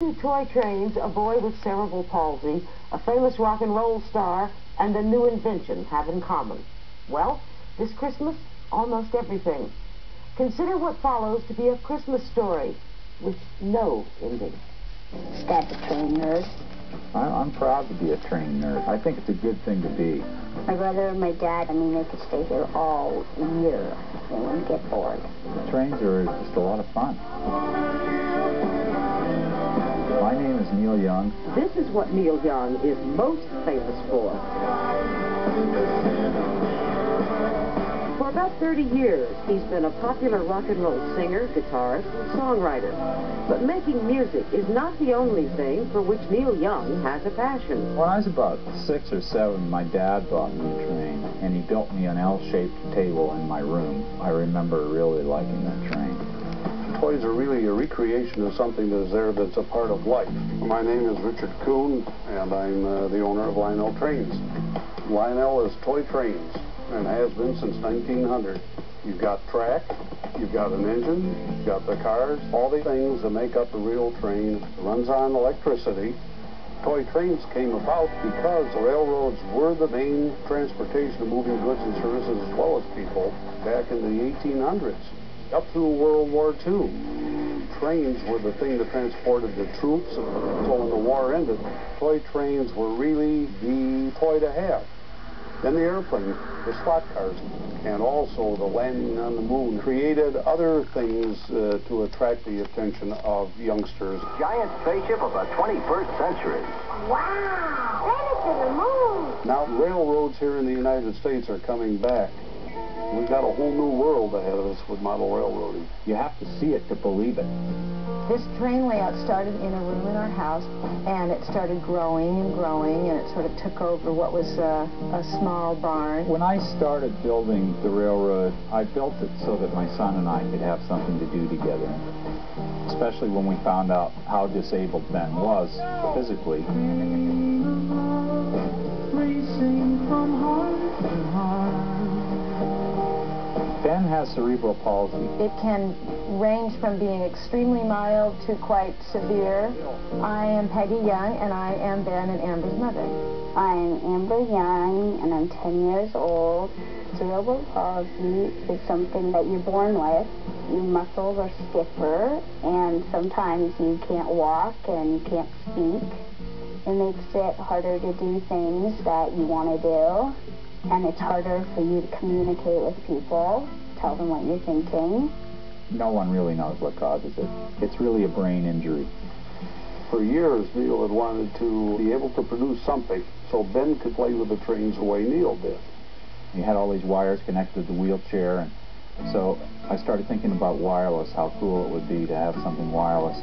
Two toy trains, a boy with cerebral palsy, a famous rock and roll star, and a new invention have in common? Well, this Christmas, almost everything. Consider what follows to be a Christmas story with no ending. Dad's a train nerd. I'm proud to be a train nerd. I think it's a good thing to be. My brother and my dad, they could stay here all year. They wouldn't get bored. The trains are just a lot of fun. My name is Neil Young. This is what Neil Young is most famous for. For about 30 years, he's been a popular rock and roll singer, guitarist, and songwriter. But making music is not the only thing for which Neil Young has a passion. When I was about 6 or 7, my dad bought me a train, and he built me an L-shaped table in my room. I remember really liking that train. Toys are really a recreation of something that is there that's a part of life. My name is Richard Kuhn, and I'm the owner of Lionel Trains. Lionel is toy trains, and has been since 1900. You've got track, you've got an engine, you've got the cars, all the things that make up a real train. It runs on electricity. Toy trains came about because the railroads were the main transportation of moving goods and services as well as people back in the 1800s. Up through World War II, trains were the thing that transported the troops. So when the war ended, toy trains were really the toy to have. Then the airplane, the slot cars, and also the landing on the moon created other things to attract the attention of youngsters. Giant spaceship of the 21st century. Wow! That is to the moon! Now railroads here in the United States are coming back. We've got a whole new world ahead of us with model railroading. You have to see it to believe it. This train layout started in a room in our house, and it started growing and growing, and it sort of took over what was a small barn. When I started building the railroad, I built it so that my son and I could have something to do together, especially when we found out how disabled Ben was physically. Ben has cerebral palsy. It can range from being extremely mild to quite severe. I am Peggy Young, and I am Ben and Amber's mother. I'm Amber Young, and I'm 10 years old. Cerebral palsy is something that you're born with. Your muscles are stiffer, and sometimes you can't walk and you can't speak. It makes it harder to do things that you want to do. And it's harder for you to communicate with people, tell them what you're thinking. No one really knows what causes it. It's really a brain injury. For years, Neil had wanted to be able to produce something so Ben could play with the trains the way Neil did. He had all these wires connected to the wheelchair, and so I started thinking about wireless, how cool it would be to have something wireless.